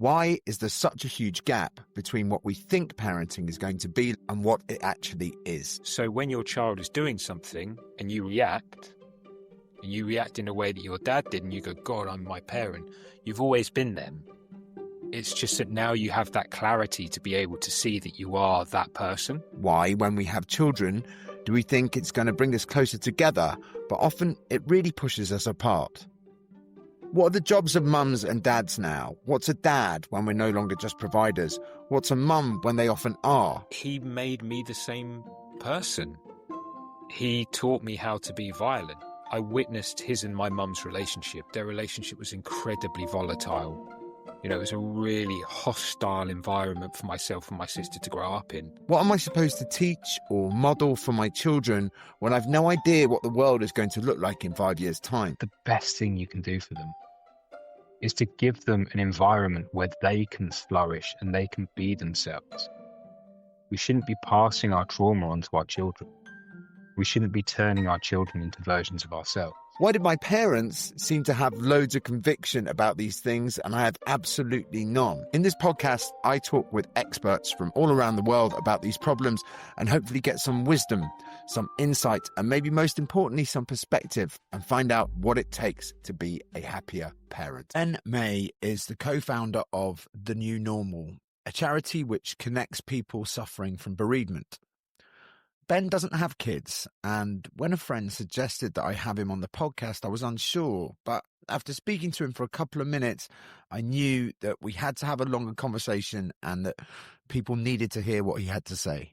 Why is there such a huge gap between what we think parenting is going to be and what it actually is? So when your child is doing something and you react in a way that your dad did, and you go, God, I'm my parent. You've always been them. It's just that now you have that clarity to be able to see that you are that person. Why, when we have children, do we think it's going to bring us closer together, but often it really pushes us apart? What are the jobs of mums and dads now? What's a dad when we're no longer just providers? What's a mum when they often are? He made me the same person. He taught me how to be violent. I witnessed his and my mum's relationship. Their relationship was incredibly volatile. It was a really hostile environment for myself and my sister to grow up in. What am I supposed to teach or model for my children when I've no idea what the world is going to look like in 5 years' time? The best thing you can do for them is to give them an environment where they can flourish and they can be themselves. We shouldn't be passing our trauma onto our children. We shouldn't be turning our children into versions of ourselves. Why did my parents seem to have loads of conviction about these things and I have absolutely none? In this podcast, I talk with experts from all around the world about these problems and hopefully get some wisdom, some insight, and maybe most importantly, some perspective, and find out what it takes to be a happier parent. Ben May is the co-founder of The New Normal, a charity which connects people suffering from bereavement. Ben doesn't have kids, and when a friend suggested that I have him on the podcast, I was unsure. But after speaking to him for a couple of minutes, I knew that we had to have a longer conversation and that people needed to hear what he had to say.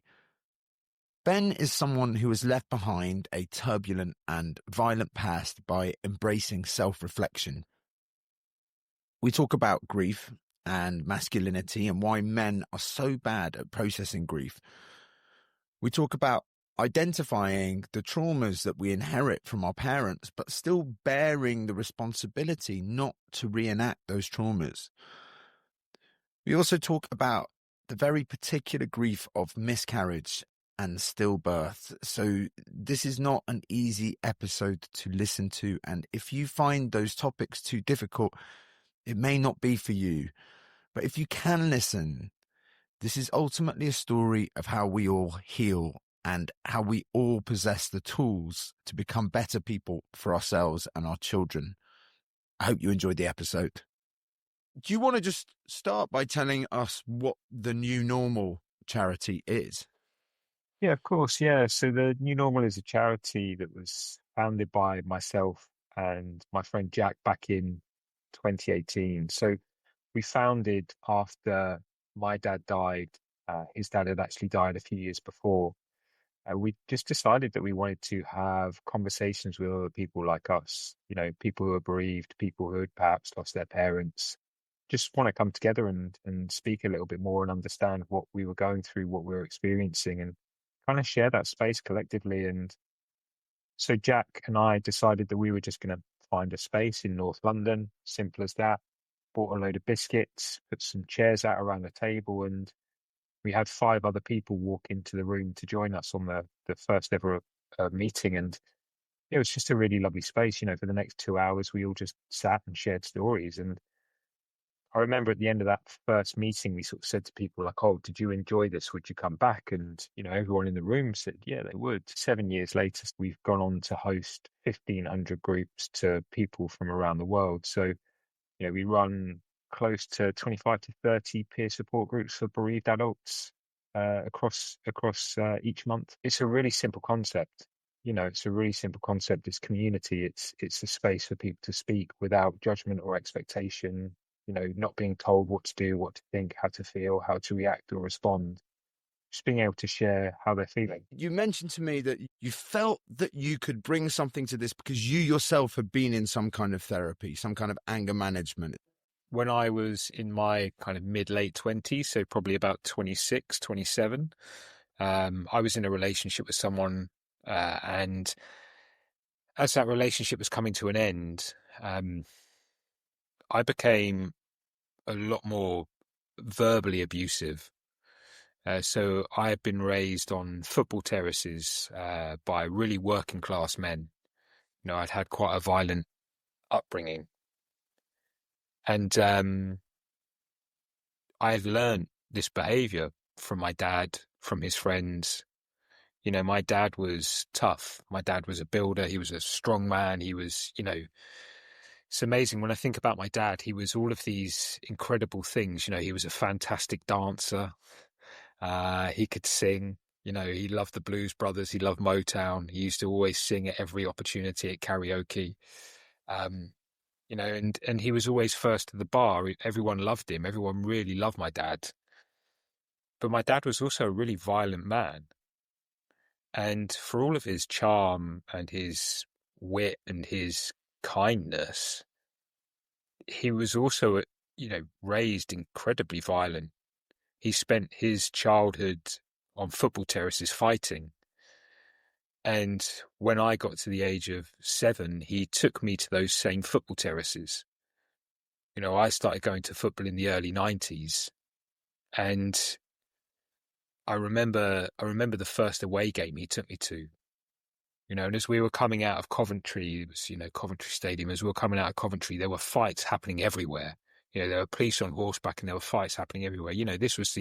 Ben is someone who has left behind a turbulent and violent past by embracing self-reflection. We talk about grief and masculinity and why men are so bad at processing grief. We talk about identifying the traumas that we inherit from our parents, but still bearing the responsibility not to reenact those traumas. We also talk about the very particular grief of miscarriage and stillbirth. So this is not an easy episode to listen to, and if you find those topics too difficult, it may not be for you. But if you can listen, this is ultimately a story of how we all heal and how we all possess the tools to become better people for ourselves and our children. I hope you enjoyed the episode. Do you want to just start by telling us what the New Normal charity is? Yeah, of course. Yeah. So the New Normal is a charity that was founded by myself and my friend Jack back in 2018. So we founded after my dad died. His dad had actually died a few years before. We just decided that we wanted to have conversations with other people like us, people who are bereaved, people who had perhaps lost their parents, just want to come together and speak a little bit more and understand what we were going through, what we were experiencing, and kind of share that space collectively. And so Jack and I decided that we were just going to find a space in North London, simple as that. Bought a load of biscuits, put some chairs out around the table, and we had 5 other people walk into the room to join us on the first ever meeting. And it was just a really lovely space. For the next 2 hours, we all just sat and shared stories. And I remember at the end of that first meeting, we sort of said to people like, oh, did you enjoy this? Would you come back? And, everyone in the room said, yeah, they would. 7 years later, we've gone on to host 1,500 groups to people from around the world. So, we run close to 25 to 30 peer support groups for bereaved adults across each month. It's a really simple concept. It's a really simple concept. It's community. It's a space for people to speak without judgment or expectation, not being told what to do, what to think, how to feel, how to react or respond. Just being able to share how they're feeling. You mentioned to me that you felt that you could bring something to this because you yourself had been in some kind of therapy, some kind of anger management. When I was in my kind of mid-late 20s, so probably about 26, 27, I was in a relationship with someone, and as that relationship was coming to an end, I became a lot more verbally abusive. So I had been raised on football terraces by really working class men. I'd had quite a violent upbringing. And I had learned this behavior from my dad, from his friends. You know, my dad was tough. My dad was a builder. He was a strong man. He was, it's amazing when I think about my dad. He was all of these incredible things. You know, he was a fantastic dancer. He could sing. You know, he loved the Blues Brothers. He loved Motown. He used to always sing at every opportunity at karaoke. And he was always first to the bar. Everyone loved him. Everyone really loved my dad. But my dad was also a really violent man. And for all of his charm and his wit and his kindness, he was also, raised incredibly violent. He spent his childhood on football terraces fighting. And when I got to the age of 7, he took me to those same football terraces. You know, I started going to football in the early 90s. And I remember the first away game he took me to. You know, and as we were coming out of Coventry, it was, Coventry Stadium, as we were coming out of Coventry, there were fights happening everywhere. You know, there were police on horseback and there were fights happening everywhere. You know, this was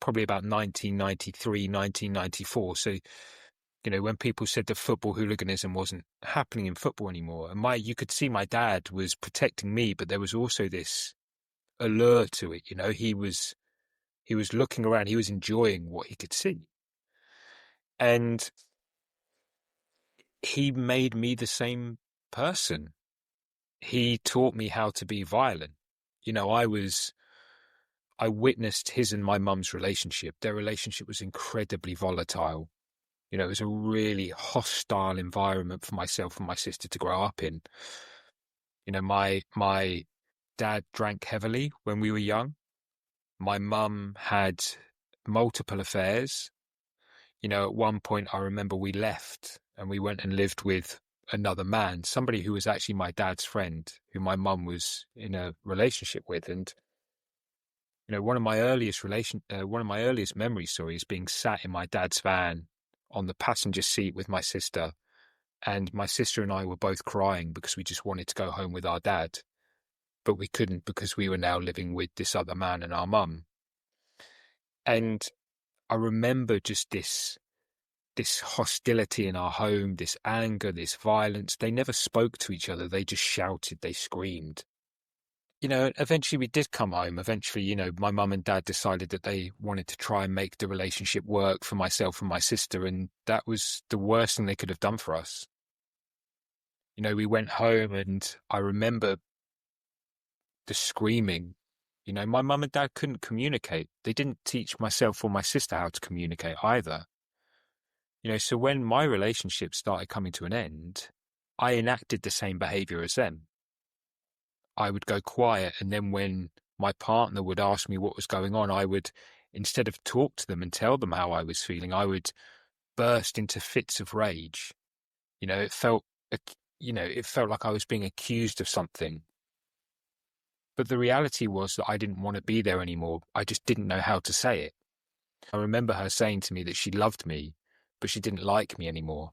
probably about 1993, 1994. So, when people said that football hooliganism wasn't happening in football anymore, and you could see my dad was protecting me, but there was also this allure to it. You know, he was looking around, he was enjoying what he could see. And he made me the same person. He taught me how to be violent. You know, I witnessed his and my mum's relationship. Their relationship was incredibly volatile. You know, it was a really hostile environment for myself and my sister to grow up in. You know, my dad drank heavily when we were young. My mum had multiple affairs. You know, at one point I remember we left and we went and lived with another man, somebody who was actually my dad's friend, who my mum was in a relationship with. And, one of my earliest memories, is being sat in my dad's van on the passenger seat with my sister. And my sister and I were both crying because we just wanted to go home with our dad, but we couldn't because we were now living with this other man and our mum. And I remember just this hostility in our home, this anger, this violence. They never spoke to each other. They just shouted, they screamed. You know, eventually we did come home. Eventually, my mum and dad decided that they wanted to try and make the relationship work for myself and my sister. And that was the worst thing they could have done for us. You know, we went home and I remember the screaming. You know, my mum and dad couldn't communicate. They didn't teach myself or my sister how to communicate either. You know, so when my relationship started coming to an end, I enacted the same behavior as them. I would go quiet, and then when my partner would ask me what was going on, I would, instead of talk to them and tell them how I was feeling, I would burst into fits of rage. You know, it felt like I was being accused of something. But the reality was that I didn't want to be there anymore. I just didn't know how to say it. I remember her saying to me that she loved me, but she didn't like me anymore.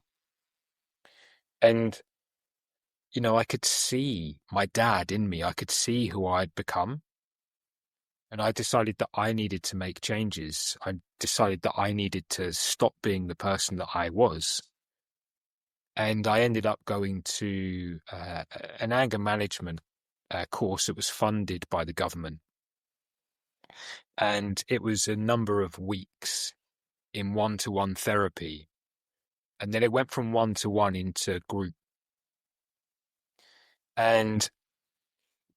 And, I could see my dad in me. I could see who I'd become. And I decided that I needed to make changes. I decided that I needed to stop being the person that I was. And I ended up going to an anger management course that was funded by the government. And it was a number of weeks in one-to-one therapy. And then it went from one-to-one into group. And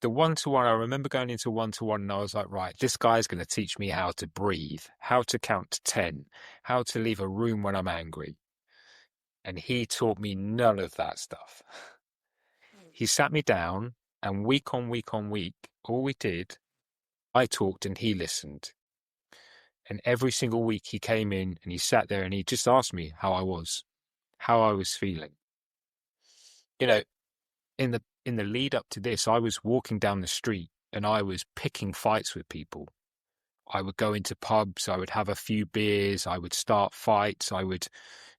the one-to-one, I remember going into one-to-one and I was like, right, this guy's going to teach me how to breathe, how to count to 10, how to leave a room when I'm angry. And he taught me none of that stuff. He sat me down and week on week on week, all we did, I talked and he listened. And every single week he came in and he sat there and he just asked me how I was feeling. You know, in the lead up to this, I was walking down the street and I was picking fights with people. I would go into pubs, I would have a few beers, I would start fights, I would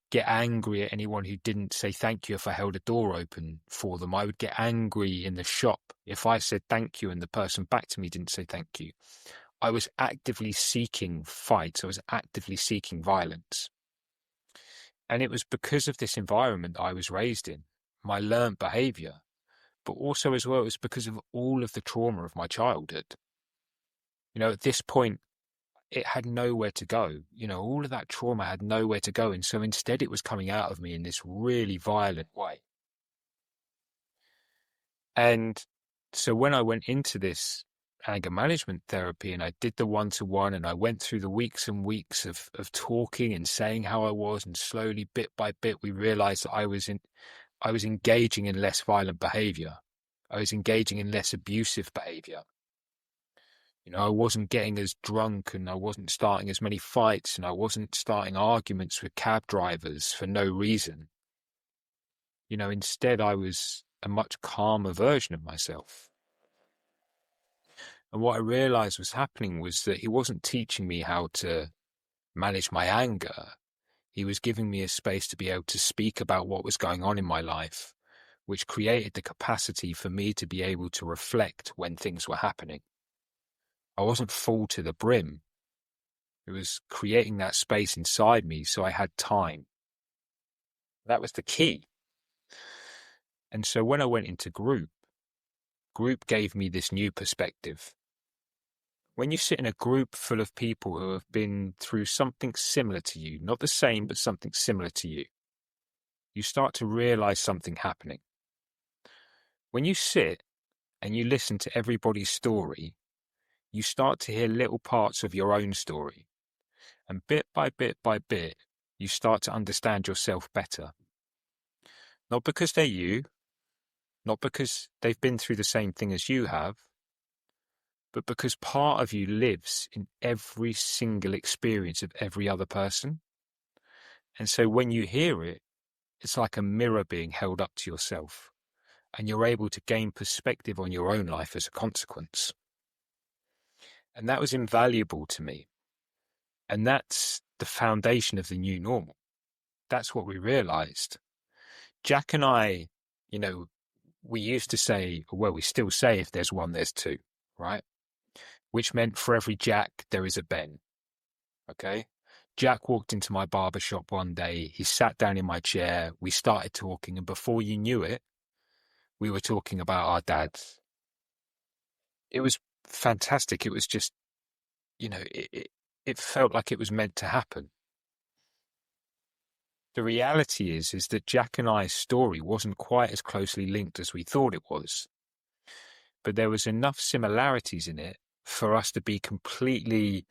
get angry at anyone who didn't say thank you if I held a door open for them. I would get angry in the shop if I said thank you and the person back to me didn't say thank you. I was actively seeking fights. I was actively seeking violence. And it was because of this environment that I was raised in, my learned behavior, but also as well, it was because of all of the trauma of my childhood. At this point, it had nowhere to go. All of that trauma had nowhere to go. And so instead it was coming out of me in this really violent way. And so when I went into this anger management therapy and I did the one-to-one and I went through the weeks and weeks of talking and saying how I was, and slowly bit by bit, we realized that I was engaging in less violent behavior. I was engaging in less abusive behavior. I wasn't getting as drunk, and I wasn't starting as many fights, and I wasn't starting arguments with cab drivers for no reason. Instead I was a much calmer version of myself. And what I realized was happening was that he wasn't teaching me how to manage my anger. He was giving me a space to be able to speak about what was going on in my life, which created the capacity for me to be able to reflect when things were happening. I wasn't full to the brim. It was creating that space inside me so I had time. That was the key. And so when I went into group gave me this new perspective. When you sit in a group full of people who have been through something similar to you, not the same, but something similar to you, you start to realize something happening. When you sit and you listen to everybody's story, you start to hear little parts of your own story. And bit by bit by bit, you start to understand yourself better. Not because they're you, not because they've been through the same thing as you have, but because part of you lives in every single experience of every other person. And so when you hear it, it's like a mirror being held up to yourself, and you're able to gain perspective on your own life as a consequence. And that was invaluable to me. And that's the foundation of the new normal. That's what we realized. Jack and I, we used to say, well, we still say, if there's one, there's two, right? Which meant for every Jack, there is a Ben. Okay? Jack walked into my barber shop one day. He sat down in my chair. We started talking. And before you knew it, we were talking about our dads. It was fantastic. It was just, it felt like it was meant to happen. The reality is that Jack and I's story wasn't quite as closely linked as we thought it was. But there was enough similarities in it for us to be completely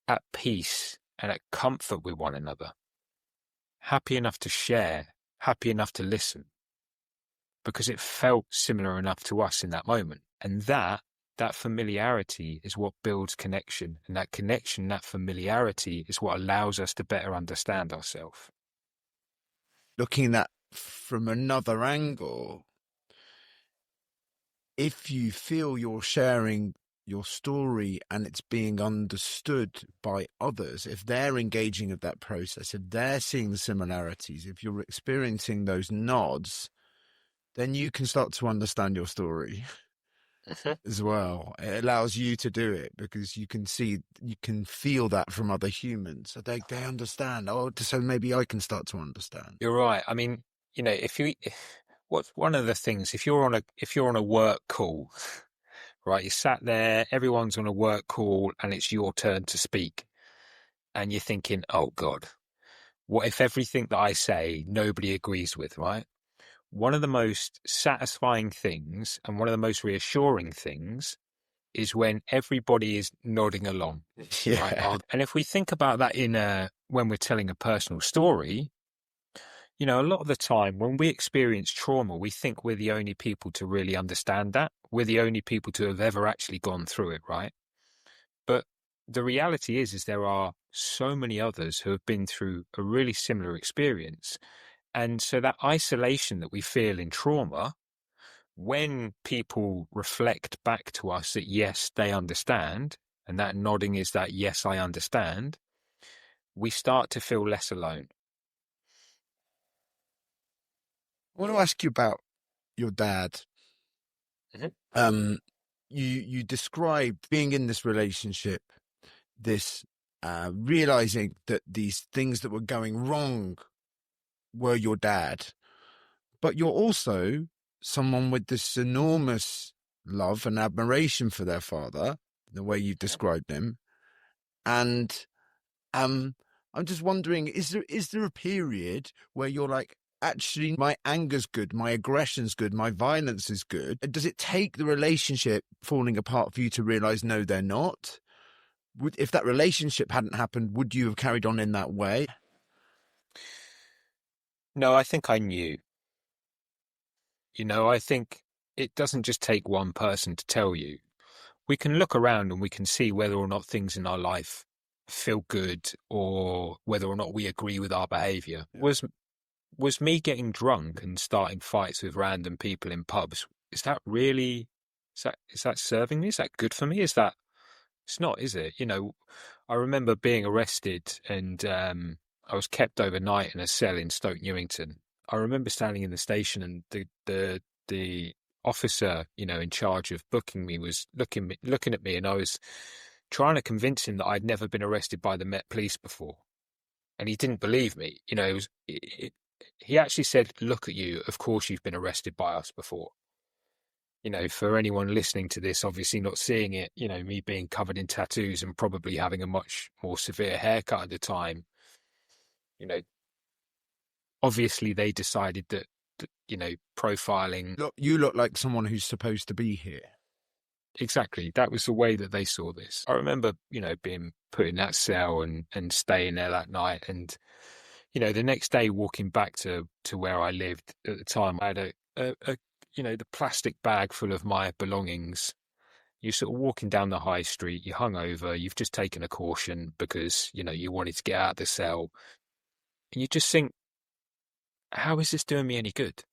at peace and at comfort with one another. Happy enough to share, happy enough to listen. Because it felt similar enough to us in that moment. And that familiarity is what builds connection. And that connection, that familiarity is what allows us to better understand ourselves. Looking at that from another angle, if you feel you're sharing your story and it's being understood by others, if they're engaging with that process, if they're seeing the similarities, if you're experiencing those nods, then you can start to understand your story as well. It allows you to do it because you can feel that from other humans. So they understand. Oh, so maybe I can start to understand. You're right. I mean, what's one of the things, if you're on a work call, right, you sat there, everyone's on a work call and it's your turn to speak. And you're thinking, oh God, what if everything that I say, nobody agrees with, right? One of the most satisfying things and one of the most reassuring things is when everybody is nodding along. Yeah. Right? And if we think about that when we're telling a personal story, a lot of the time when we experience trauma, we think we're the only people to really understand that. We're the only people to have ever actually gone through it, right? But the reality is there are so many others who have been through a really similar experience. And so that isolation that we feel in trauma, when people reflect back to us that, yes, they understand, and that nodding is that, yes, I understand, we start to feel less alone. I want to ask you about your dad. Mm-hmm. you described being in this relationship, this realizing that these things that were going wrong were your dad, but you're also someone with this enormous love and admiration for their father, the way you've described him. And I'm just wondering, is there a period where you're like, actually, my anger's good, my aggression's good, my violence is good? Does it take the relationship falling apart for you to realize, no, they're not? If that relationship hadn't happened, would you have carried on in that way? No, I think I knew. I think it doesn't just take one person to tell you. We can look around and we can see whether or not things in our life feel good or whether or not we agree with our behavior. Was me getting drunk and starting fights with random people in pubs, is that serving me? Is that good for me? It's not, is it? I remember being arrested and I was kept overnight in a cell in Stoke Newington. I remember standing in the station and the officer, in charge of booking me was looking at me, and I was trying to convince him that I'd never been arrested by the Met Police before. And he didn't believe me. He actually said, "Look at you. Of course you've been arrested by us before." For anyone listening to this, obviously not seeing it, me being covered in tattoos and probably having a much more severe haircut at the time, obviously they decided that profiling. Look, you look like someone who's supposed to be here. Exactly. That was the way that they saw this. I remember, being put in that cell and staying there that night. And, the next day walking back to where I lived at the time, I had the plastic bag full of my belongings. You're sort of walking down the high street, you're hungover, you've just taken a caution because, you wanted to get out of the cell. And you just think, how is this doing me any good?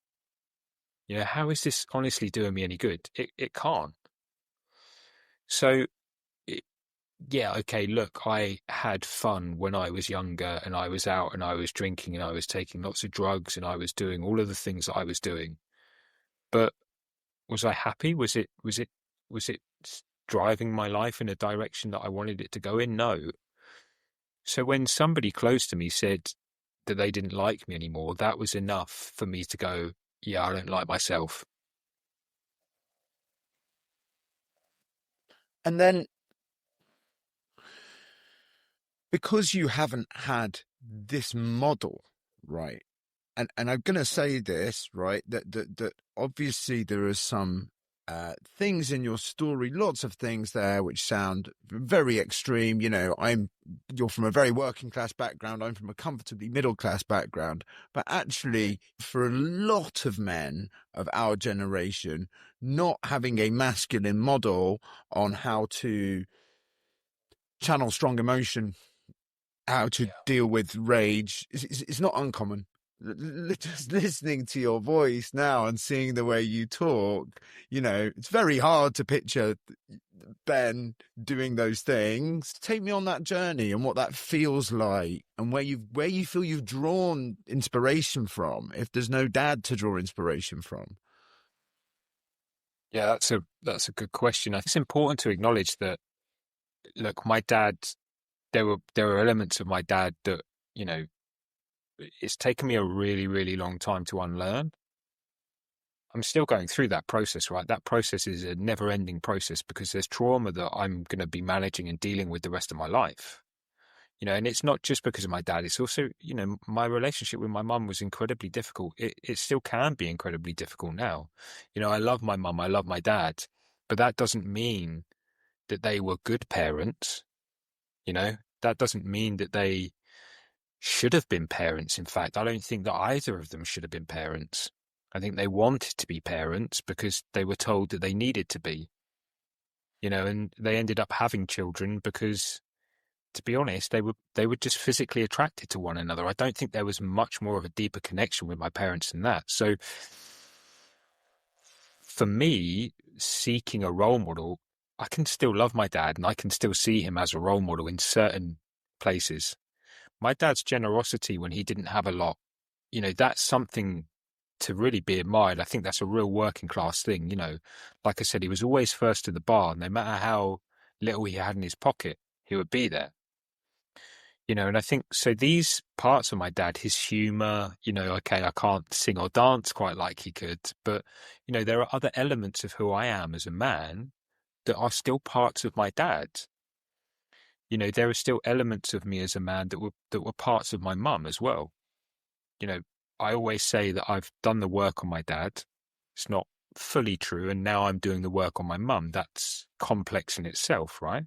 How is this honestly doing me any good? It can't. So, yeah, okay, look, I had fun when I was younger and I was out and I was drinking and I was taking lots of drugs and I was doing all of the things that I was doing. But was I happy? Was it driving my life in a direction that I wanted it to go in? No. So when somebody close to me said that they didn't like me anymore, that was enough for me to go, yeah, I don't like myself. And then, because you haven't had this model, right? And I'm going to say this, right, that obviously there are some things in your story, lots of things there which sound very extreme. You're from a very working class background. I'm from a comfortably middle class background. But actually, for a lot of men of our generation, not having a masculine model on how to channel strong emotion, how to deal with rage, it's not uncommon. Just listening to your voice now and seeing the way you talk, it's very hard to picture Ben doing those things. Take me on that journey and what that feels like, and where you feel you've drawn inspiration from, if there's no dad to draw inspiration from. Yeah, that's a good question. I think it's important to acknowledge that, look, my dad, there were elements of my dad that, it's taken me a really, really long time to unlearn. I'm still going through that process, right? That process is a never-ending process because there's trauma that I'm going to be managing and dealing with the rest of my life. And it's not just because of my dad. It's also, my relationship with my mum was incredibly difficult. It still can be incredibly difficult now. I love my mum, I love my dad, but that doesn't mean that they were good parents. That doesn't mean that they should have been parents. In fact, I don't think that either of them should have been parents. I think they wanted to be parents because they were told that they needed to be, and they ended up having children because, to be honest, they were just physically attracted to one another. I don't think there was much more of a deeper connection with my parents than that. So for me, seeking a role model, I can still love my dad and I can still see him as a role model in certain places. My dad's generosity when he didn't have a lot, that's something to really be admired. I think that's a real working class thing. Like I said, he was always first to the bar. No matter how little he had in his pocket, he would be there. And I think, so these parts of my dad, his humor, okay, I can't sing or dance quite like he could, but, there are other elements of who I am as a man that are still parts of my dad. There are still elements of me as a man that were parts of my mum as well. I always say that I've done the work on my dad. It's not fully true. And now I'm doing the work on my mum. That's complex in itself, right?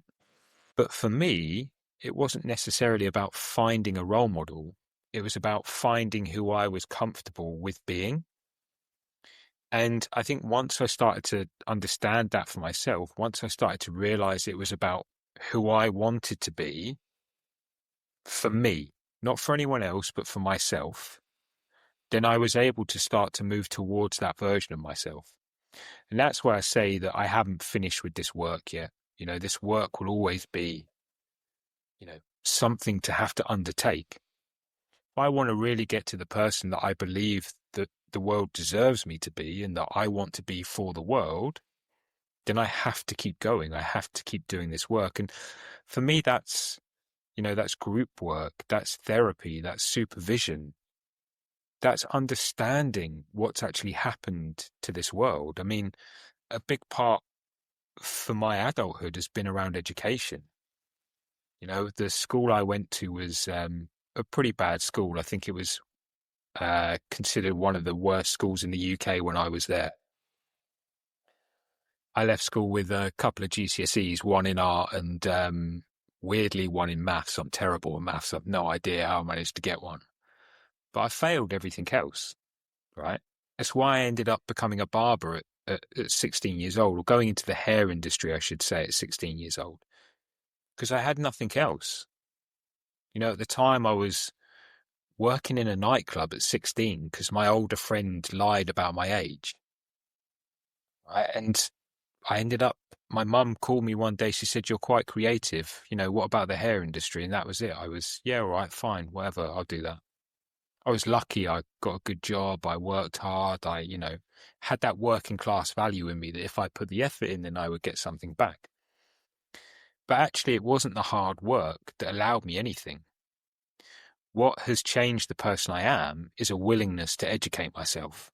But for me, it wasn't necessarily about finding a role model. It was about finding who I was comfortable with being. And I think once I started to understand that for myself, once I started to realize it was about who I wanted to be for me, not for anyone else, but for myself, then I was able to start to move towards that version of myself. And that's why I say that I haven't finished with this work yet. This work will always be, something to have to undertake. If I want to really get to the person that I believe that the world deserves me to be and that I want to be for the world, then I have to keep going. I have to keep doing this work. And for me, that's group work, that's therapy, that's supervision. That's understanding what's actually happened to this world. I mean, a big part for my adulthood has been around education. The school I went to was a pretty bad school. I think it was considered one of the worst schools in the UK when I was there. I left school with a couple of GCSEs, one in art and weirdly one in maths. I'm terrible at maths. I've no idea how I managed to get one. But I failed everything else, right? That's why I ended up becoming a barber at 16 years old, or going into the hair industry, I should say, at 16 years old, because I had nothing else. At the time I was working in a nightclub at 16 because my older friend lied about my age. Right? And I ended up, my mum called me one day, she said, "You're quite creative. What about the hair industry?" And that was it. I was, yeah, all right, fine, whatever, I'll do that. I was lucky. I got a good job. I worked hard. I, had that working class value in me that if I put the effort in, then I would get something back. But actually, it wasn't the hard work that allowed me anything. What has changed the person I am is a willingness to educate myself.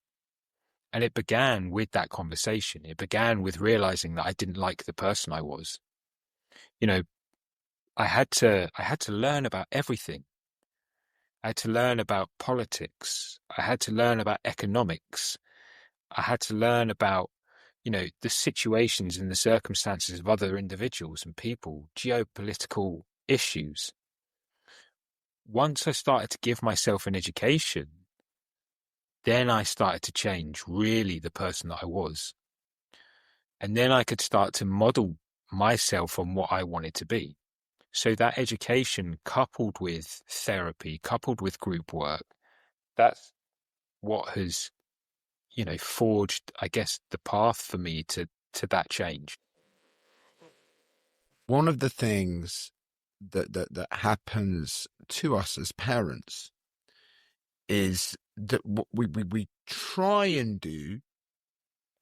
And it began with that conversation. It began with realizing that I didn't like the person I was. I had to learn about everything. I had to learn about politics. I had to learn about economics. I had to learn about, the situations and the circumstances of other individuals and people, geopolitical issues. Once I started to give myself an education, then I started to change really the person that I was. And then I could start to model myself on what I wanted to be. So that education coupled with therapy, coupled with group work, that's what has, forged, I guess, the path for me to that change. One of the things that happens to us as parents is that we try and do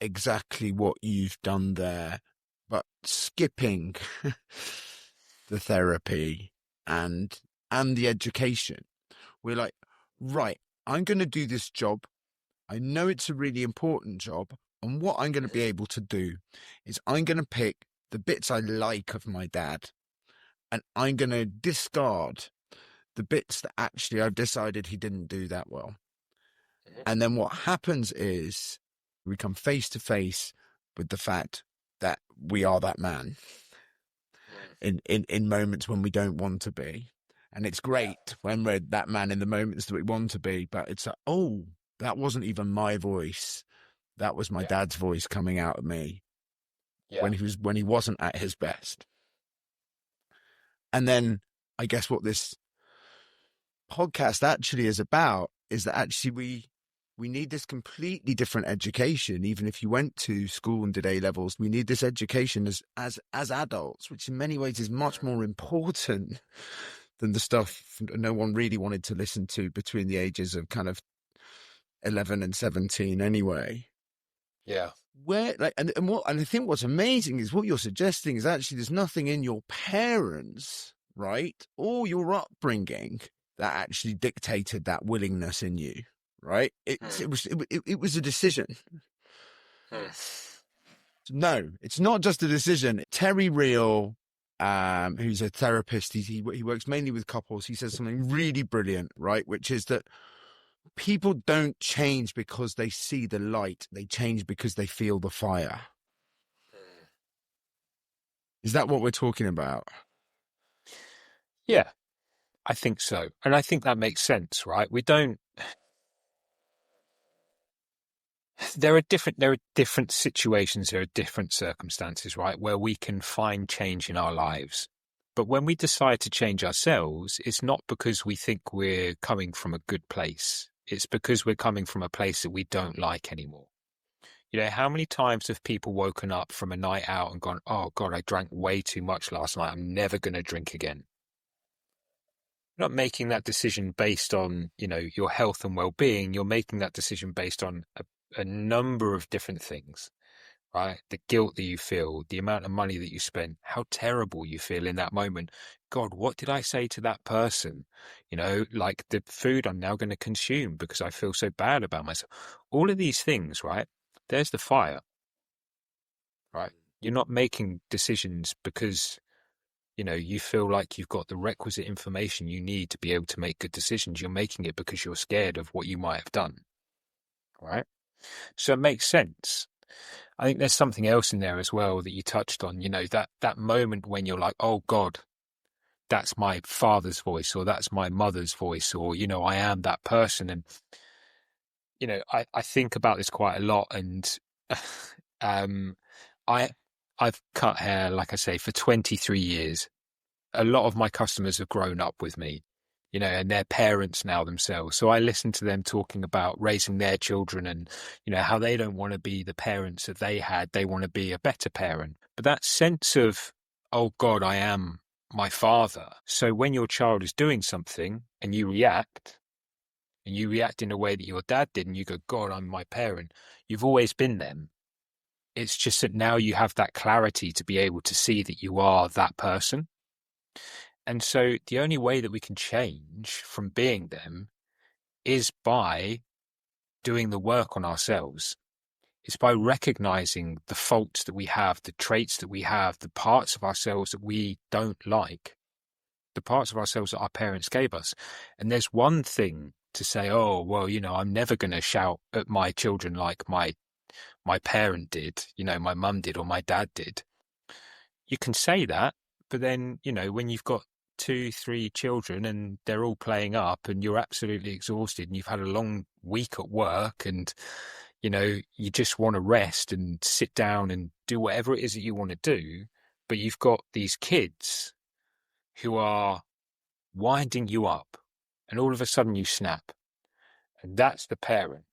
exactly what you've done there, but skipping the therapy and the education. We're like, right, I'm going to do this job. I know it's a really important job. And what I'm going to be able to do is I'm going to pick the bits I like of my dad, and I'm going to discard the bits that actually I've decided he didn't do that well. And then what happens is we come face to face with the fact that we are that man in moments when we don't want to be. And it's great when we're that man in the moments that we want to be, but it's like, oh, that wasn't even my voice. That was my dad's voice coming out of me when he wasn't at his best. And then I guess what this podcast actually is about is that actually we need this completely different education. Even if you went to school and did A levels, we need this education as adults, which in many ways is much more important than the stuff no one really wanted to listen to between the ages of kind of 11 and 17 anyway. Yeah. Where, like, and I think what's amazing is what you're suggesting is actually there's nothing in your parents, right, or your upbringing that actually dictated that willingness in you, right? It was a decision. No, it's not just a decision. Terry Real, who's a therapist, he works mainly with couples. He says something really brilliant, right? Which is that people don't change because they see the light. They change because they feel the fire. Is that what we're talking about? Yeah, I think so. And I think that makes sense, right? There are different situations, there are different circumstances, right, where we can find change in our lives. But when we decide to change ourselves, it's not because we think we're coming from a good place. It's because we're coming from a place that we don't like anymore. How many times have people woken up from a night out and gone, oh God, I drank way too much last night. I'm never going to drink again. You're not making that decision based on, your health and well-being. You're making that decision based on a number of different things, right? The guilt that you feel, the amount of money that you spend, how terrible you feel in that moment. God, what did I say to that person? Like the food I'm now going to consume because I feel so bad about myself. All of these things, right? There's the fire, right? You're not making decisions because, you feel like you've got the requisite information you need to be able to make good decisions. You're making it because you're scared of what you might have done, right? So it makes sense. I think there's something else in there as well that you touched on, that moment when you're like, oh God, that's my father's voice, or that's my mother's voice, or, I am that person. And, I think about this quite a lot. And I've cut hair, like I say, for 23 years. A lot of my customers have grown up with me, and they're parents now themselves. So I listen to them talking about raising their children and, how they don't want to be the parents that they had. They want to be a better parent. But that sense of, oh God, I am my father. So when your child is doing something and you react in a way that your dad did, and you go, God, I'm my parent. You've always been them. It's just that now you have that clarity to be able to see that you are that person. And so the only way that we can change from being them is by doing the work on ourselves. It's by recognizing the faults that we have, the traits that we have, the parts of ourselves that we don't like, the parts of ourselves that our parents gave us. And there's one thing to say, oh, well, I'm never going to shout at my children like my parent did, my mum did, or my dad did. You can say that, but then, when you've got 2-3 children and they're all playing up and you're absolutely exhausted and you've had a long week at work and, you just want to rest and sit down and do whatever it is that you want to do, but you've got these kids who are winding you up and all of a sudden you snap, and that's the parent.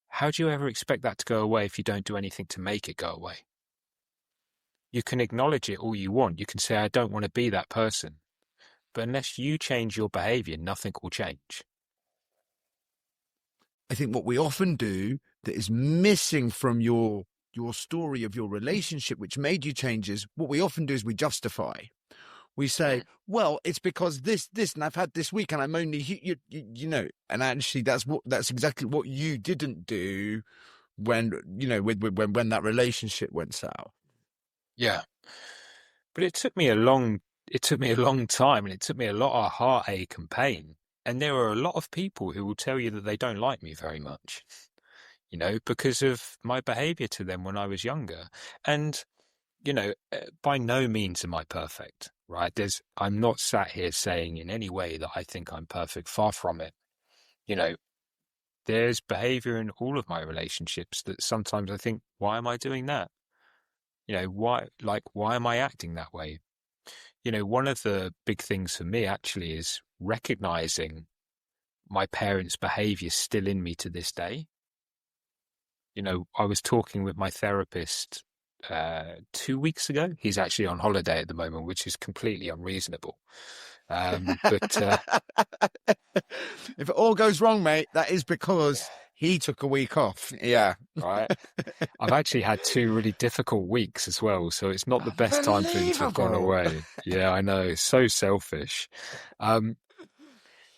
How do you ever expect that to go away if you don't do anything to make it go away? You can acknowledge it all you want. You can say, I don't want to be that person. But unless you change your behavior, nothing will change. I think what we often do that is missing from your story of your relationship, which made you change, is what we often do is we justify. We say, well, it's because this, and I've had this week and I'm only, and actually that's exactly what you didn't do when, when that relationship went south. Yeah. But it took me a long time, and it took me a lot of heartache and pain. And there are a lot of people who will tell you that they don't like me very much, because of my behavior to them when I was younger. And, by no means am I perfect, right? I'm not sat here saying in any way that I think I'm perfect, far from it. There's behavior in all of my relationships that sometimes I think, why am I doing that? Why am I acting that way? One of the big things for me actually is recognizing my parents' behavior still in me to this day. I was talking with my therapist 2 weeks ago. He's actually on holiday at the moment, which is completely unreasonable. But if it all goes wrong, mate, that is because he took a week off. Yeah. right. I've actually had 2 really difficult weeks as well, so it's not the best time for him to have gone Unbelievable. away. Yeah, I know. It's so selfish.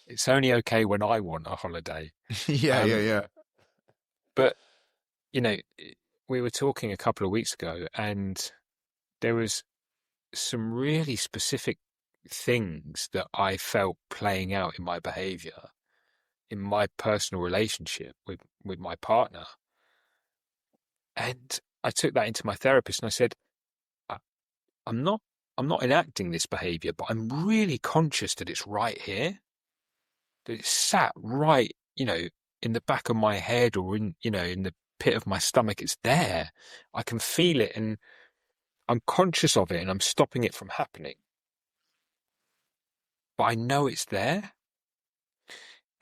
It's only okay when I want a holiday. Yeah. But, you know, we were talking a couple of weeks ago, and there was some really specific things that I felt playing out in my behavior, in my personal relationship with my partner. And I took that into my therapist and I said, "I- I'm not enacting this behavior, but I'm really conscious that it's right here, that it's sat right, in the back of my head or in the pit of my stomach. It's there. I can feel it and I'm conscious of it and I'm stopping it from happening. But I know it's there."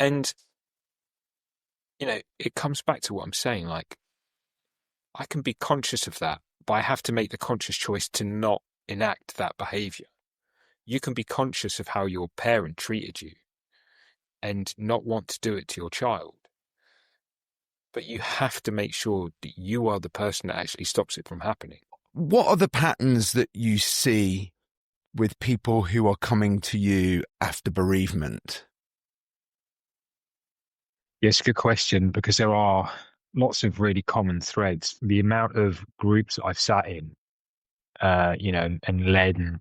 And, it comes back to what I'm saying. Like, I can be conscious of that, but I have to make the conscious choice to not enact that behavior. You can be conscious of how your parent treated you and not want to do it to your child. But you have to make sure that you are the person that actually stops it from happening. What are the patterns that you see with people who are coming to you after bereavement? Yes, good question, because there are lots of really common threads. The amount of groups I've sat in, and led,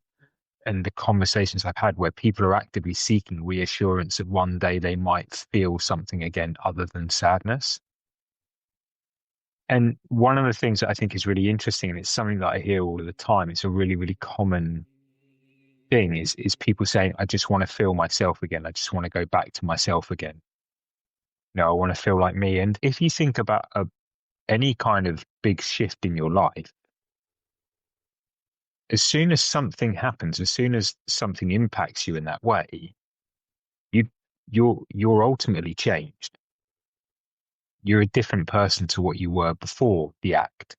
and the conversations I've had where people are actively seeking reassurance that one day they might feel something again other than sadness. And one of the things that I think is really interesting, and it's something that I hear all of the time, it's a really, really common thing, is people saying, I just want to feel myself again. I just want to go back to myself again. I want to feel like me. And if you think about any kind of big shift in your life, as soon as something happens, as soon as something impacts you in that way, you you're ultimately changed. You're a different person to what you were before the act.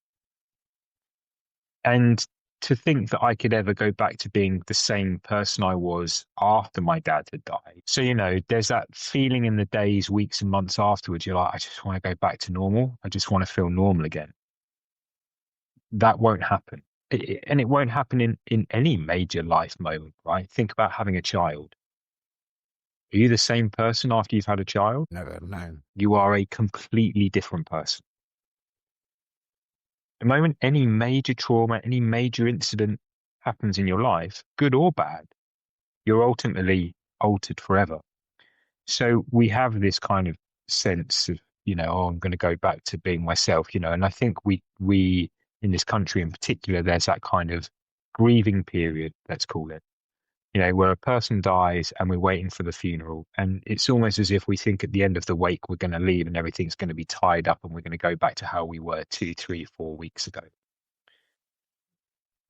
And to think that I could ever go back to being the same person I was after my dad had died. So, there's that feeling in the days, weeks, and months afterwards. You're like, I just want to go back to normal. I just want to feel normal again. That won't happen. And it won't happen in any major life moment, right? Think about having a child. Are you the same person after you've had a child? Never, no. You are a completely different person. The moment any major trauma, any major incident happens in your life, good or bad, you're ultimately altered forever. So we have this kind of sense of, I'm going to go back to being myself, and I think we in this country in particular, there's that kind of grieving period, let's call it, where a person dies and we're waiting for the funeral. And it's almost as if we think at the end of the wake, we're going to leave and everything's going to be tied up and we're going to go back to how we were 2, 3, 4 weeks ago.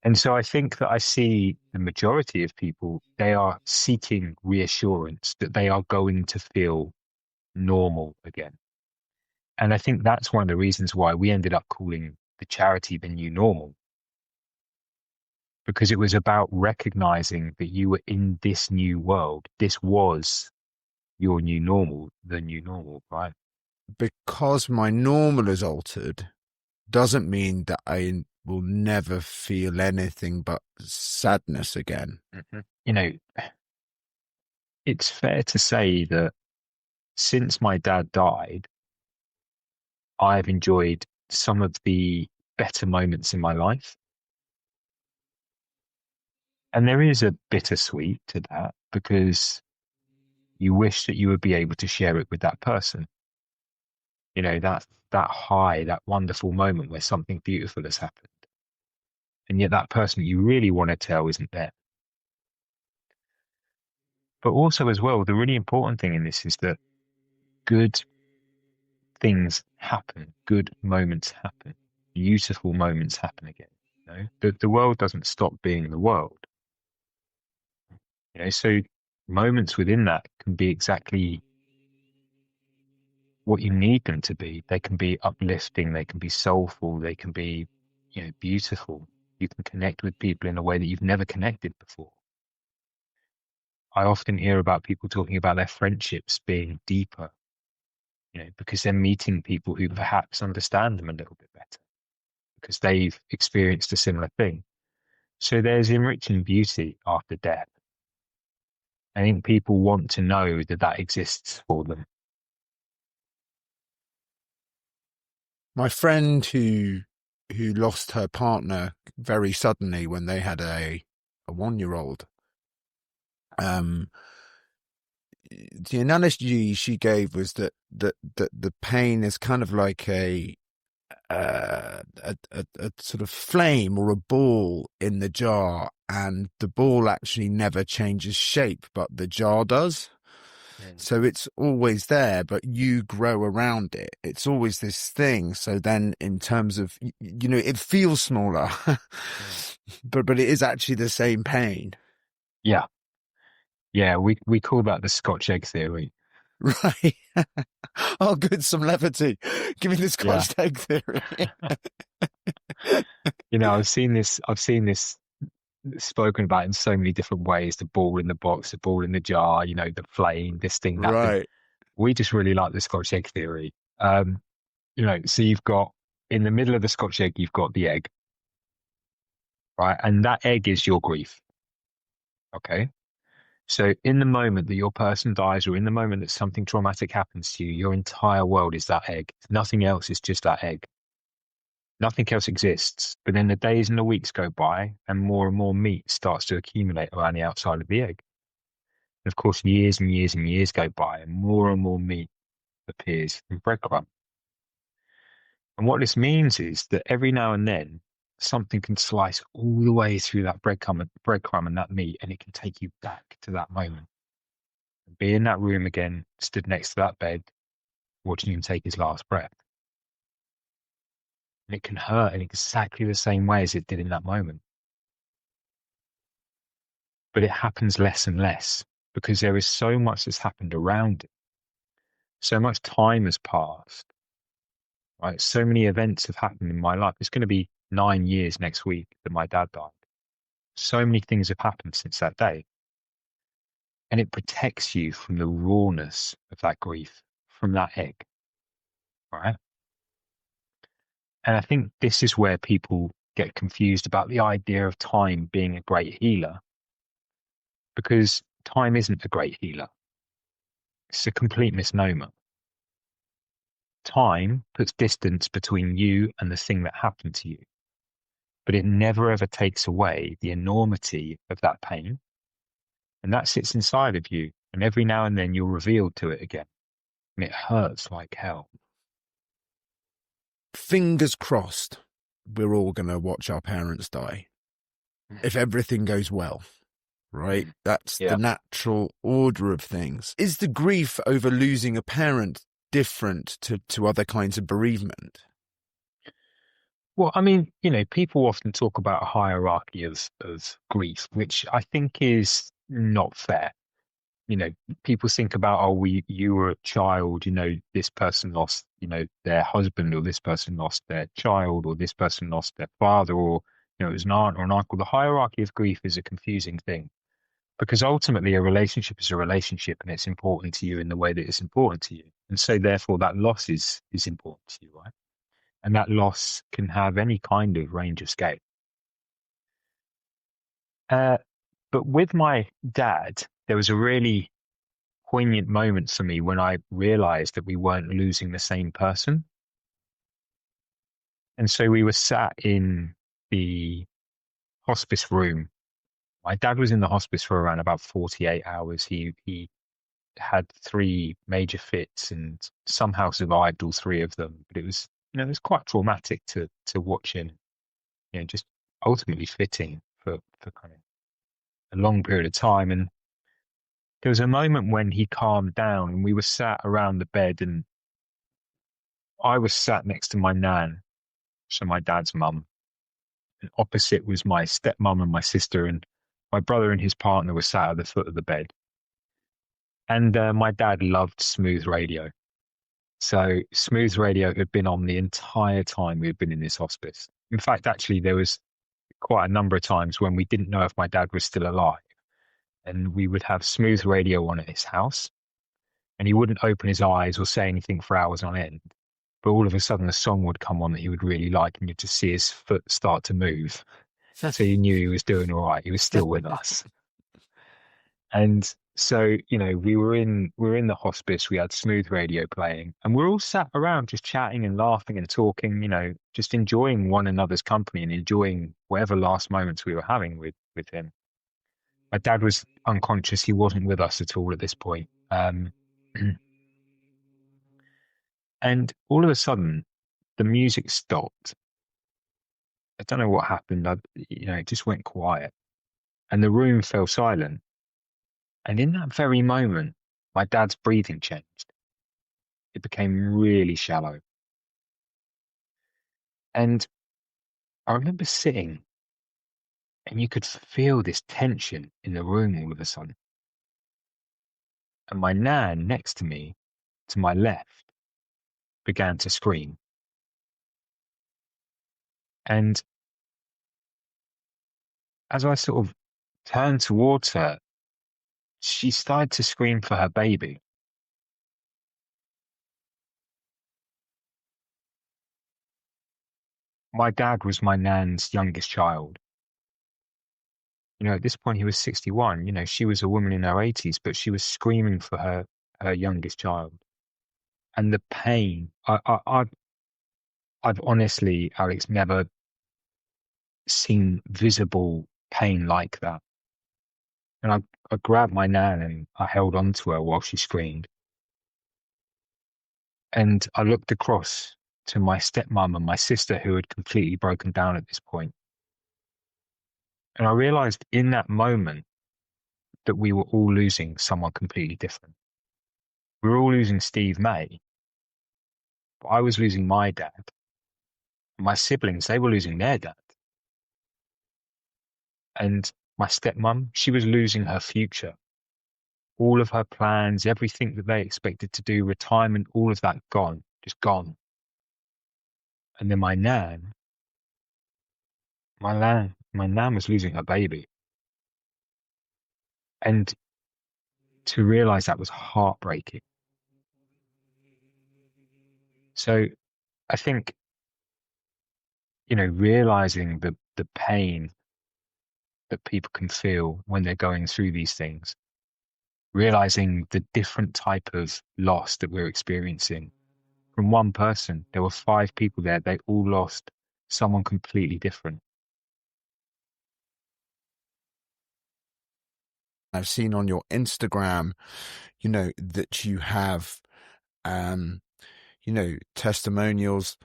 And so I think that I see the majority of people, they are seeking reassurance that they are going to feel normal again. And I think that's one of the reasons why we ended up calling the charity The New Normal, because it was about recognizing that you were in this new world. This was your new normal, the new normal, right? Because my normal is altered doesn't mean that I will never feel anything but sadness again. Mm-hmm. It's fair to say that since my dad died, I've enjoyed some of the better moments in my life. And there is a bittersweet to that, because you wish that you would be able to share it with that person. That high, that wonderful moment where something beautiful has happened. And yet that person that you really want to tell isn't there. But also as well, the really important thing in this is that good things happen, good moments happen, beautiful moments happen again. The world doesn't stop being the world. So moments within that can be exactly what you need them to be. They can be uplifting, they can be soulful, they can be, beautiful. You can connect with people in a way that you've never connected before. I often hear about people talking about their friendships being deeper, because they're meeting people who perhaps understand them a little bit better because they've experienced a similar thing. So there's enriching beauty after death. I think people want to know that that exists for them. My friend who lost her partner very suddenly when they had a 1-year-old, the analogy she gave was that the pain is kind of like a sort of flame or a ball in the jar, and the ball actually never changes shape, but the jar does. So it's always there, but you grow around it. It's always this thing. So then in terms of, it feels smaller, but it is actually the same pain. Yeah. Yeah, we call that the Scotch egg theory. Right. Oh, good. Some levity. Give me the Scotch egg theory. I've seen this spoken about in so many different ways: the ball in the box, the ball in the jar, the flame, this thing, that thing. Right. We just really like the Scotch egg theory. So you've got, in the middle of the Scotch egg, you've got the egg, right? And that egg is your grief. Okay. So in the moment that your person dies, or in the moment that something traumatic happens to you, your entire world is that egg. Nothing else is just that egg. Nothing else exists. But then the days and the weeks go by, and more meat starts to accumulate around the outside of the egg. And of course, years and years and years go by, and more meat appears in breadcrumb. And what this means is that every now and then, something can slice all the way through that breadcrumb and that meat, and it can take you back to that moment. Be in that room again, stood next to that bed, watching him take his last breath. And it can hurt in exactly the same way as it did in that moment. But it happens less and less because there is so much that's happened around it. So much time has passed, right? So many events have happened in my life. It's going to be 9 years next week that my dad died. So many things have happened since that day. And it protects you from the rawness of that grief, from that egg, right? And I think this is where people get confused about the idea of time being a great healer, because time isn't a great healer. It's a complete misnomer. Time puts distance between you and the thing that happened to you, but it never ever takes away the enormity of that pain. And that sits inside of you. And every now and then you're revealed to it again. And it hurts like hell. Fingers crossed, we're all going to watch our parents die. If everything goes well, right? That's the natural order of things. Is the grief over losing a parent different to other kinds of bereavement? Well, I mean, people often talk about a hierarchy of grief, which I think is not fair. People think about, you were a child, this person lost, their husband, or this person lost their child, or this person lost their father, or, it was an aunt or an uncle. The hierarchy of grief is a confusing thing because ultimately a relationship is a relationship, and it's important to you in the way that it's important to you. And so therefore that loss is important to you, right? And that loss can have any kind of range of scale. But with my dad, there was a really poignant moment for me when I realized that we weren't losing the same person. And so we were sat in the hospice room. My dad was in the hospice for around about 48 hours. He had 3 major fits and somehow survived all 3 of them. But it was, it was quite traumatic to watch him, just ultimately fitting for kind of a long period of time. And there was a moment when he calmed down and we were sat around the bed, and I was sat next to my nan, so my dad's mum. And opposite was my stepmom and my sister, and my brother and his partner were sat at the foot of the bed. And my dad loved smooth radio. So smooth radio had been on the entire time we had been in this hospice. In fact, actually, there was quite a number of times when we didn't know if my dad was still alive. and we would have smooth radio on at his house, and he wouldn't open his eyes or say anything for hours on end. But all of a sudden, a song would come on that he would really like, and you'd just see his foot start to move. So you knew he was doing all right. He was still with us. And so, we were in the hospice. We had smooth radio playing, and we're all sat around just chatting and laughing and talking. Just enjoying one another's company and enjoying whatever last moments we were having with him. My dad was unconscious. He wasn't with us at all at this point. And all of a sudden, the music stopped. I don't know what happened. It just went quiet, and the room fell silent. And in that very moment, my dad's breathing changed. It became really shallow. And I remember sitting, and you could feel this tension in the room all of a sudden. And my nan next to me, to my left, began to scream. And as I sort of turned towards her, she started to scream for her baby. My dad was my nan's youngest child. At this point, he was 61. She was a woman in her 80s, but she was screaming for her youngest child. And the pain, I've honestly, Alex, never seen visible pain like that. And I grabbed my nan and I held on to her while she screamed. And I looked across to my stepmom and my sister, who had completely broken down at this point. And I realized in that moment that we were all losing someone completely different. We were all losing Steve May, but I was losing my dad. My siblings, they were losing their dad. And my stepmom, she was losing her future. All of her plans, everything that they expected to do, retirement, all of that gone, just gone. And then my nan was losing her baby. And to realize that was heartbreaking. So I think, realizing the pain that people can feel when they're going through these things, realizing the different type of loss that we're experiencing from one person. There were 5 people there. They all lost someone completely different. I've seen on your Instagram, that you have, testimonials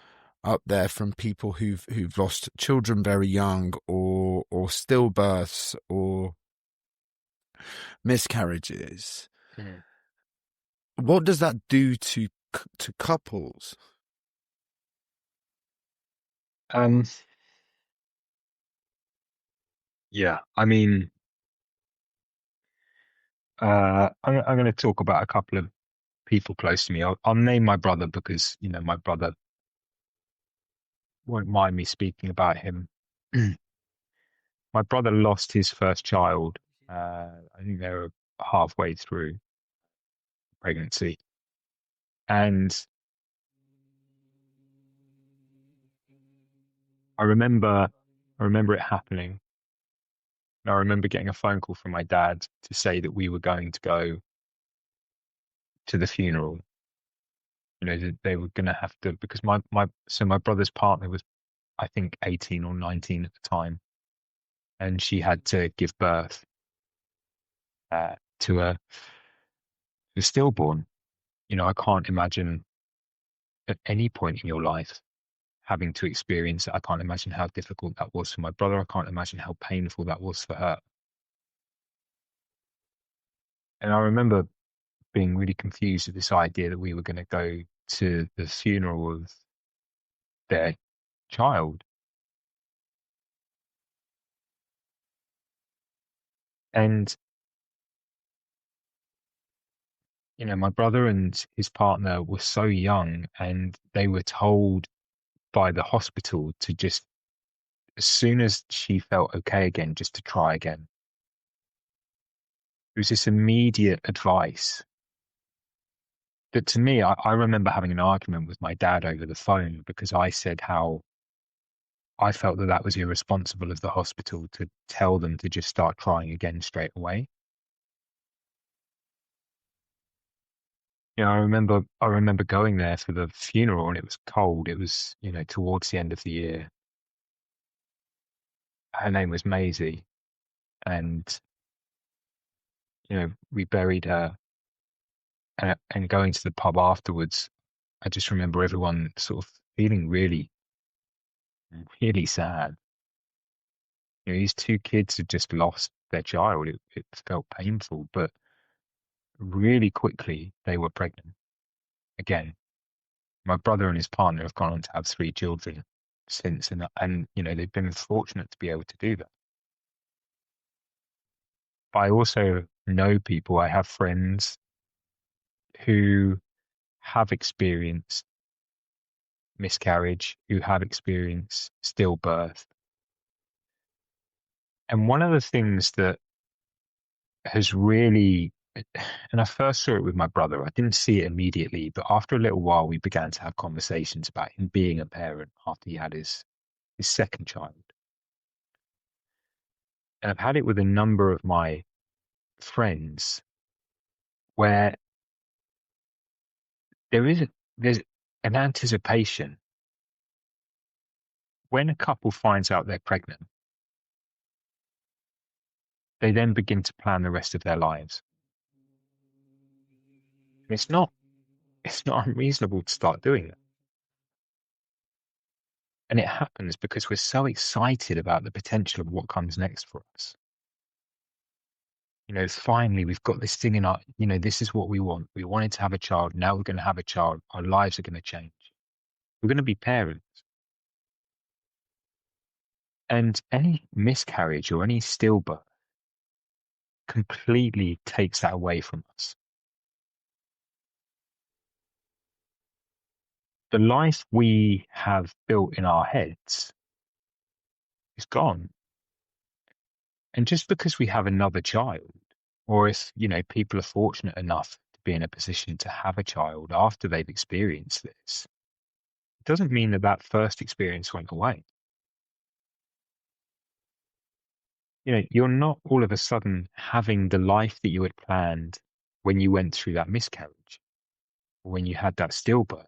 up there from people who've lost children very young, or stillbirths, or miscarriages. Mm. What does that do to couples? Yeah, I mean, I'm going to talk about a couple of people close to me. I'll name my brother because, my brother won't mind me speaking about him. My brother lost his first child. I think they were halfway through pregnancy. And I remember it happening. And I remember getting a phone call from my dad to say that we were going to go to the funeral. That they were going to have to, because my brother's partner was, I think, 18 or 19 at the time, and she had to give birth to a stillborn. I can't imagine at any point in your life having to experience it. I can't imagine how difficult that was for my brother. I can't imagine how painful that was for her. And I remember being really confused at this idea that we were going to go to the funeral of their child. And, my brother and his partner were so young, and they were told by the hospital to just, as soon as she felt okay again, just to try again. It was this immediate advice that to me, I remember having an argument with my dad over the phone because I said how I felt that that was irresponsible of the hospital to tell them to just start crying again straight away. I remember going there for the funeral and it was cold. It was, towards the end of the year. Her name was Maisie, and we buried her. And going to the pub afterwards, I just remember everyone sort of feeling really, really sad. These two kids had just lost their child. It felt painful, but really quickly they were pregnant again. My brother and his partner have gone on to have 3 children since, and they've been fortunate to be able to do that. But I also know people. I have friends who have experienced miscarriage, who have experienced stillbirth. And one of the things that has really, and I first saw it with my brother, I didn't see it immediately, but after a little while, we began to have conversations about him being a parent after he had his second child. And I've had it with a number of my friends where there's an anticipation. When a couple finds out they're pregnant, they then begin to plan the rest of their lives. And it's not unreasonable to start doing that. And it happens because we're so excited about the potential of what comes next for us. Finally, we've got this thing in our, this is what we want. We wanted to have a child. Now we're going to have a child. Our lives are going to change. We're going to be parents. And any miscarriage or any stillbirth completely takes that away from us. The life we have built in our heads is gone. And just because we have another child, or if, people are fortunate enough to be in a position to have a child after they've experienced this, it doesn't mean that that first experience went away. You're not all of a sudden having the life that you had planned when you went through that miscarriage, or when you had that stillbirth.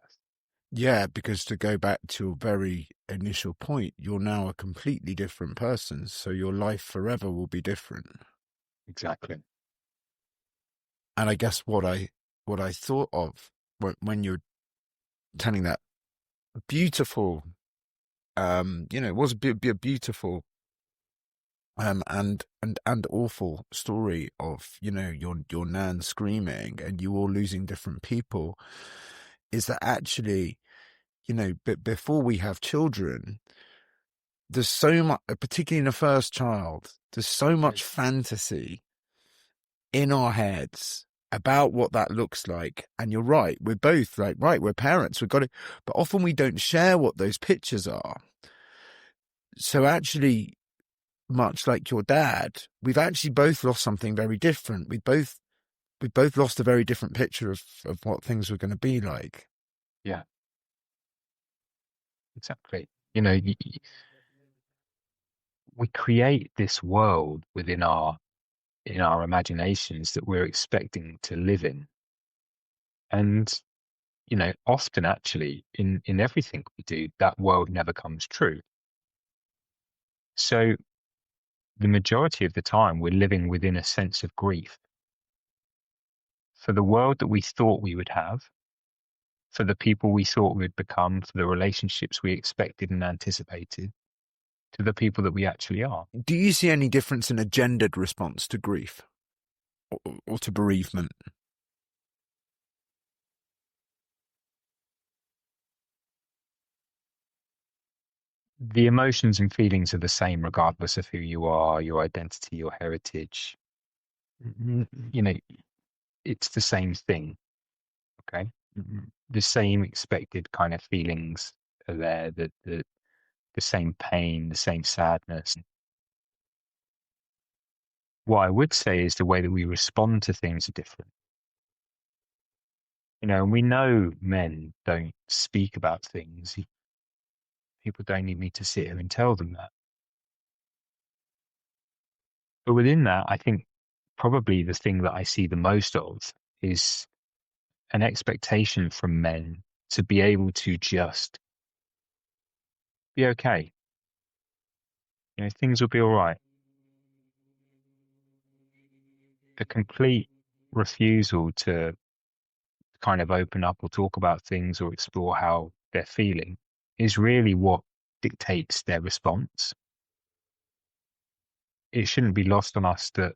Yeah, because to go back to a very initial point, you're now a completely different person. So your life forever will be different. Exactly. And I guess what I thought of when you're telling that beautiful, it was a beautiful and awful story of, your nan screaming and you all losing different people, is that actually, but before we have children, there's so much, particularly in the first child, there's so much fantasy in our heads about what that looks like. And you're right, we're both like, right, we're parents, we've got it, but often we don't share what those pictures are. So actually, much like your dad, we've actually both lost something very different. We both lost a very different picture of what things were going to be like. Yeah, exactly. We create this world within our imaginations that we're expecting to live in. And, often actually in everything we do, that world never comes true. So the majority of the time we're living within a sense of grief for the world that we thought we would have, for the people we thought we'd become, for the relationships we expected and anticipated, to the people that we actually are. Do you see any difference in a gendered response to grief or to bereavement? The emotions and feelings are the same regardless of who you are, your identity, your heritage. It's the same thing. Okay. The same expected kind of feelings are there, the same pain, the same sadness. What I would say is the way that we respond to things are different. And we know men don't speak about things. People don't need me to sit here and tell them that. But within that, I think probably the thing that I see the most of is an expectation from men to be able to just be okay. Things will be all right. The complete refusal to kind of open up or talk about things or explore how they're feeling is really what dictates their response. It shouldn't be lost on us that,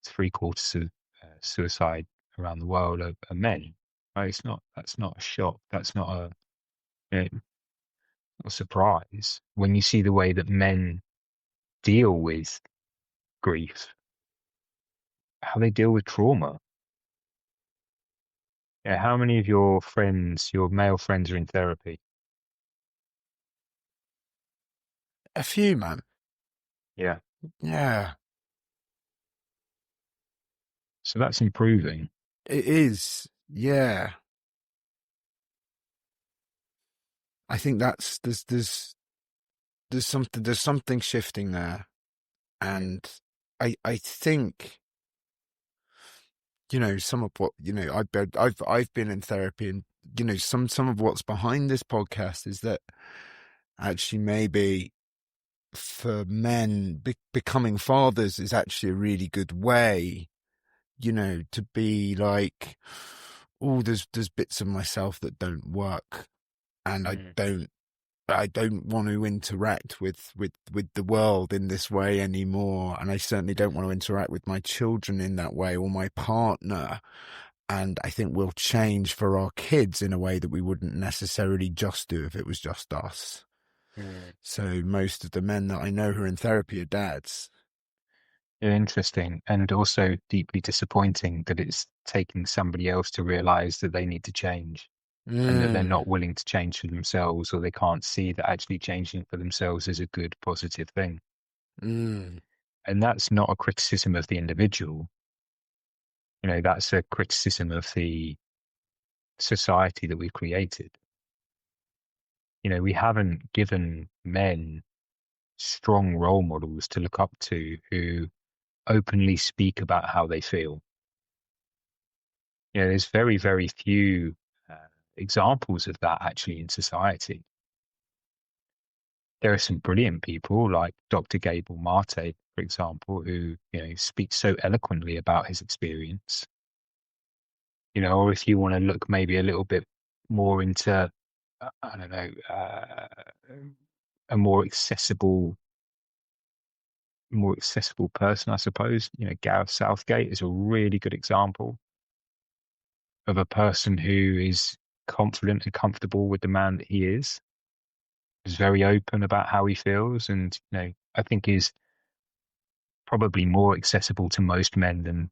three-quarters of suicide around the world are men. Right? That's not a shock. That's not a surprise when you see the way that men deal with grief, how they deal with trauma. Yeah, how many of your friends, your male friends, are in therapy? A few, man. Yeah. Yeah, So that's improving. it is. Yeah. I think there's something shifting there. And I think, some of what, I've been in therapy, and, some of what's behind this podcast is that actually maybe for men, becoming fathers is actually a really good way, to be like, oh, there's bits of myself that don't work, and Mm. I don't want to interact with the world in this way anymore, and I certainly don't want to interact with my children in that way, or my partner. And I think we'll change for our kids in a way that we wouldn't necessarily just do if it was just us. Mm. So most of the men that I know who are in therapy are dads. Yeah, interesting, and also deeply disappointing that it's taking somebody else to realize that they need to change and that they're Mm, not willing to change for themselves, or they can't see that actually changing for themselves is a good, positive thing. mm, And that's not a criticism of the individual. That's a criticism of the society that we've created. We haven't given men strong role models to look up to who openly speak about how they feel. There's very, very few uh, examples of that actually in society. There are some brilliant people like Dr. Gabor Mate, for example, who, speaks so eloquently about his experience. Or if you want to look maybe a little bit more into, I don't know, a more accessible person, I suppose. Gareth Southgate is a really good example of a person who is confident and comfortable with the man that he is very open about how he feels, and I think is probably more accessible to most men than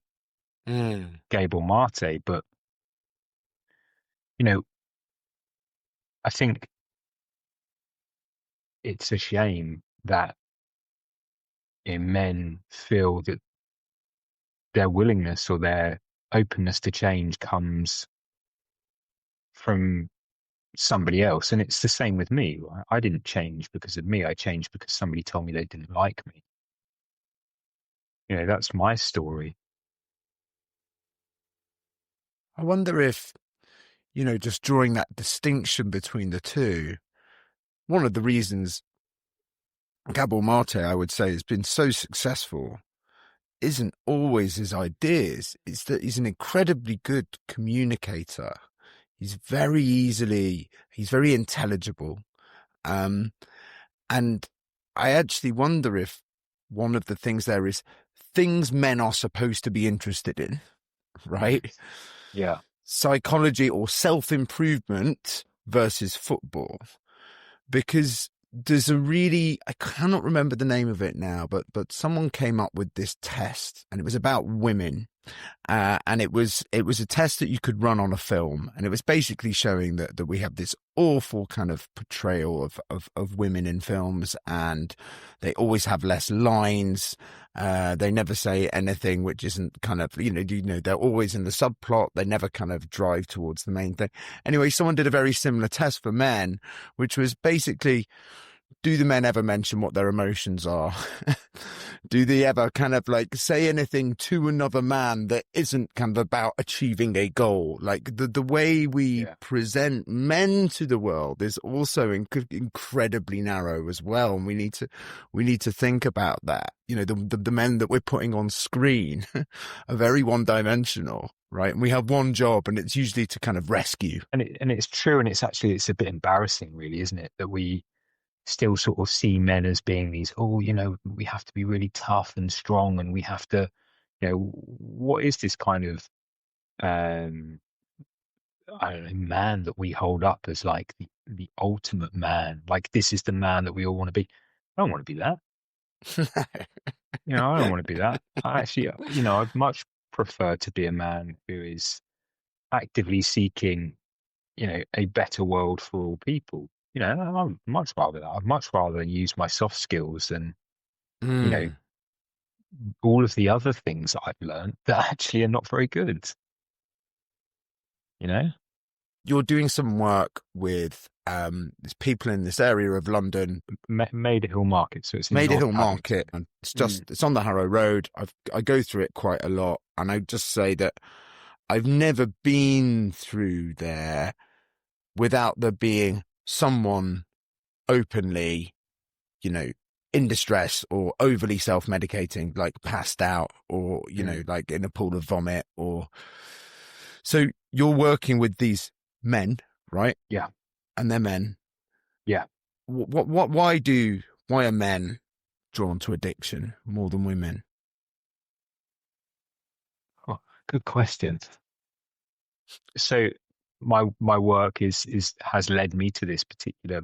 mm. Gabor Mate. But you know, I think it's a shame that men feel that their willingness or their openness to change comes from somebody else. And it's the same with me. Right? I didn't change because of me. I changed because somebody told me they didn't like me. That's my story. I wonder if, just drawing that distinction between the two, one of the reasons Gabor Mate, I would say, has been so successful isn't always his ideas. It's that he's an incredibly good communicator. He's very intelligible. And I actually wonder if one of the things there is things men are supposed to be interested in, right? Yeah. Psychology or self-improvement versus football. Because there's I cannot remember the name of it now, but someone came up with this test, and it was about women. And it was a test that you could run on a film, and it was basically showing that we have this awful kind of portrayal of women in films, and they always have less lines. They never say anything which isn't kind of, they're always in the subplot. They never kind of drive towards the main thing. Anyway, someone did a very similar test for men, which was basically, do the men ever mention what their emotions are? Do they ever kind of like say anything to another man that isn't kind of about achieving a goal? Like the way we present men to the world is also incredibly narrow as well. And we need to think about that. The men that we're putting on screen are very one-dimensional, right? And we have one job, and it's usually to kind of rescue. And it's true. And it's a bit embarrassing, really, isn't it? That we still sort of see men as being these, we have to be really tough and strong, and we have to, what is this kind of, I don't know, man that we hold up as like the ultimate man? Like, this is the man that we all want to be. I don't want to be that. I don't want to be that. I actually, I'd much prefer to be a man who is actively seeking, a better world for all people. I'd much rather that. I'd much rather use my soft skills than, all of the other things that I've learned that actually are not very good. You're doing some work with there's people in this area of London. Maida Hill Market. So it's in Maida North Hill Market. Paddington. And it's on the Harrow Road. I go through it quite a lot, and I just say that I've never been through there without there being someone openly, in distress or overly self-medicating, like passed out, or like in a pool of vomit. Or so you're working with these men, right? Yeah. And they're men. Yeah. Why are men drawn to addiction more than women? Oh, good question. So my work has led me to this particular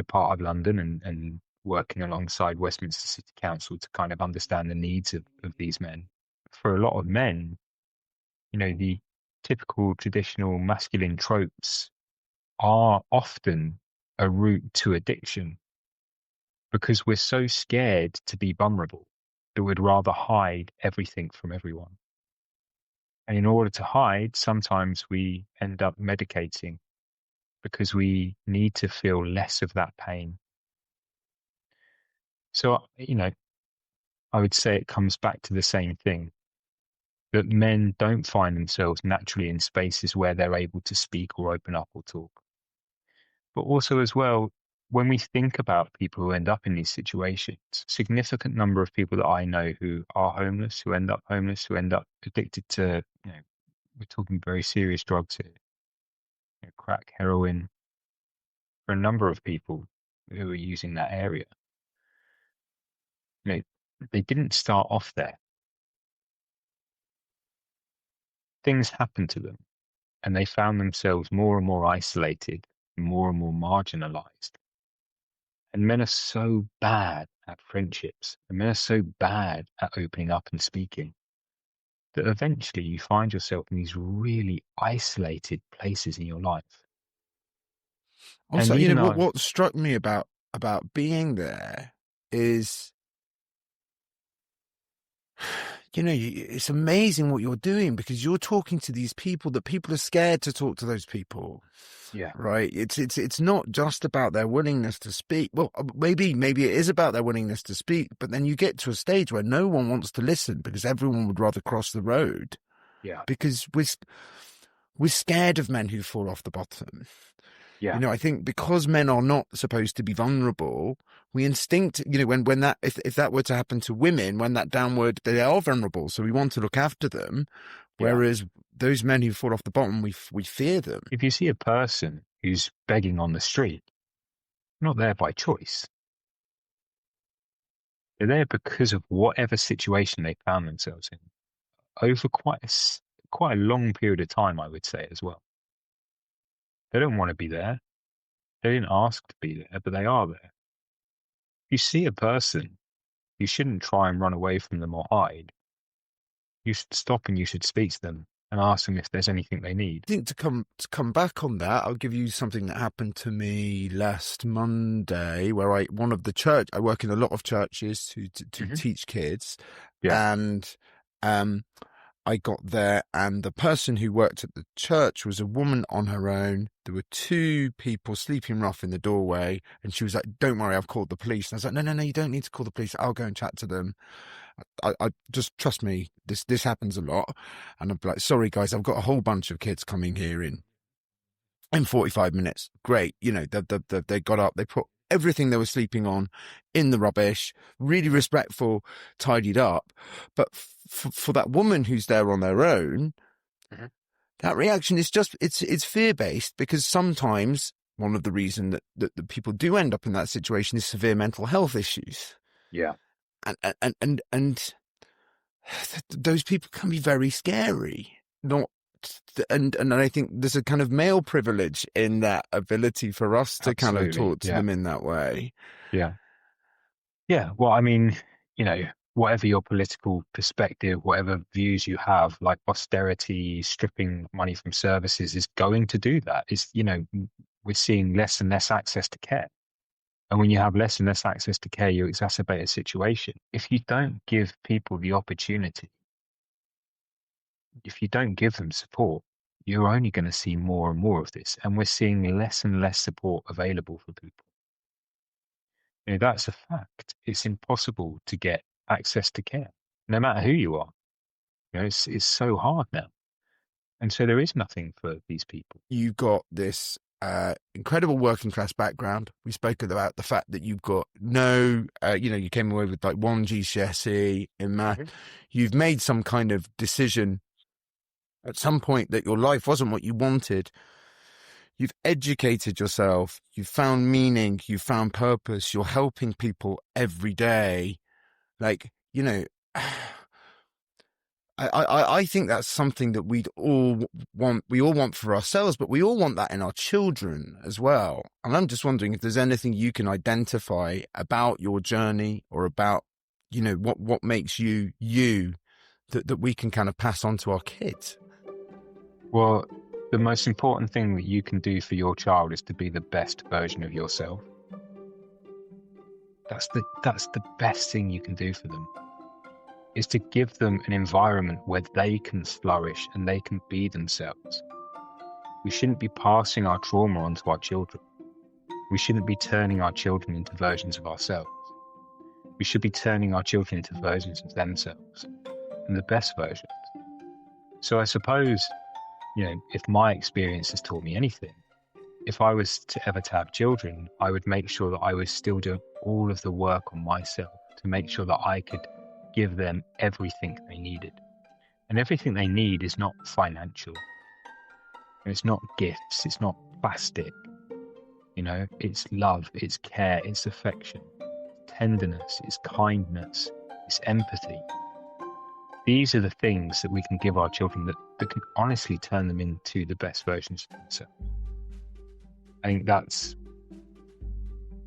part of London, and working alongside Westminster City Council to kind of understand the needs of these men. For a lot of men, the typical traditional masculine tropes are often a route to addiction, because we're so scared to be vulnerable that we'd rather hide everything from everyone. And in order to hide, sometimes we end up medicating because we need to feel less of that pain. So, I would say it comes back to the same thing, that men don't find themselves naturally in spaces where they're able to speak or open up or talk. But also as well, when we think about people who end up in these situations, significant number of people that I know who are homeless, who end up addicted to, we're talking very serious drugs here, crack, heroin, for a number of people who are using that area. They didn't start off there. Things happened to them, and they found themselves more and more isolated, more and more marginalized. And men are so bad at friendships, and men are so bad at opening up and speaking, that eventually you find yourself in these really isolated places in your life. Also, And even what struck me about being there is, it's amazing what you're doing, because you're talking to these people that people are scared to talk to those people. Yeah. Right. It's not just about their willingness to speak. Well, maybe it is about their willingness to speak, but then you get to a stage where no one wants to listen because everyone would rather cross the road. Yeah. Because we're scared of men who fall off the bottom. Yeah. I think because men are not supposed to be vulnerable, we instinct, when that, if that were to happen to women, when that downward, they are vulnerable. So we want to look after them. Whereas those men who fall off the bottom, we fear them. If you see a person who's begging on the street, not there by choice. They're there because of whatever situation they found themselves in over quite a long period of time, I would say, as well. They don't want to be there. They didn't ask to be there, but they are there. If you see a person, you shouldn't try and run away from them or hide. you should stop and you should speak to them and ask them if there's anything they need. I think to come back on that, I'll give you something that happened to me last Monday, where I work in a lot of churches to teach kids, and I got there, and the person who worked at the church was a woman on her own. There were two people sleeping rough in the doorway, and she was like, "Don't worry, I've called the police." And I was like, No, you don't need to call the police. I'll go and chat to them. I just trust me. This happens a lot." And I'm like, "Sorry, guys, I've got a whole bunch of kids coming here in 45 minutes. Great. They got up, they put everything they were sleeping on in the rubbish, really respectful, tidied up. But for that woman who's there on their own, that reaction is just, it's fear-based, because sometimes one of the reasons that people do end up in that situation is severe mental health issues. Yeah. And those people can be very scary. And I think there's a kind of male privilege in that ability for us to kind of talk to them in that way. Yeah. Well, I mean, whatever your political perspective, whatever views you have, like austerity, stripping money from services is going to do that. We're seeing less and less access to care. And when you have less and less access to care, you exacerbate a situation. If you don't give people the opportunity, if you don't give them support, you're only going to see more and more of this. And we're seeing less and less support available for people. That's a fact. It's impossible to get access to care, no matter who you are. It's so hard now. And so there is nothing for these people. You've got this incredible working class background. We spoke about the fact that you've got you came away with like 1 GCSE in math. You've made some kind of decision at some point that your life wasn't what you wanted. You've educated yourself. You've found meaning. You've found purpose. You're helping people every day. I think that's something that we all want for ourselves, but we all want that in our children as well. And I'm just wondering if there's anything you can identify about your journey, or about, what makes you that we can kind of pass on to our kids. Well, the most important thing that you can do for your child is to be the best version of yourself. That's the best thing you can do for them, is to give them an environment where they can flourish and they can be themselves. We shouldn't be passing our trauma onto our children. We shouldn't be turning our children into versions of ourselves. We should be turning our children into versions of themselves, and the best versions. So I suppose, if my experience has taught me anything, if I was to ever have children, I would make sure that I was still doing all of the work on myself to make sure that I could give them everything they needed. And everything they need is not financial. It's not gifts. It's not plastic. It's love. It's care. It's affection. It's tenderness. It's kindness. It's empathy. These are the things that we can give our children that can honestly turn them into the best versions of themselves. I think that's,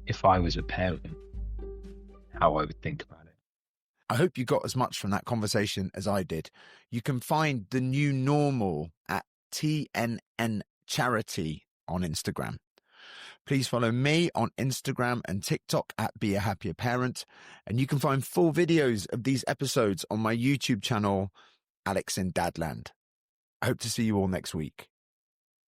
if I was a parent, how I would think about it. I hope you got as much from that conversation as I did. You can find the new normal at TNN Charity on Instagram. Please follow me on Instagram and TikTok at Be a Happier Parent. And you can find full videos of these episodes on my YouTube channel, Alex in Dadland. I hope to see you all next week.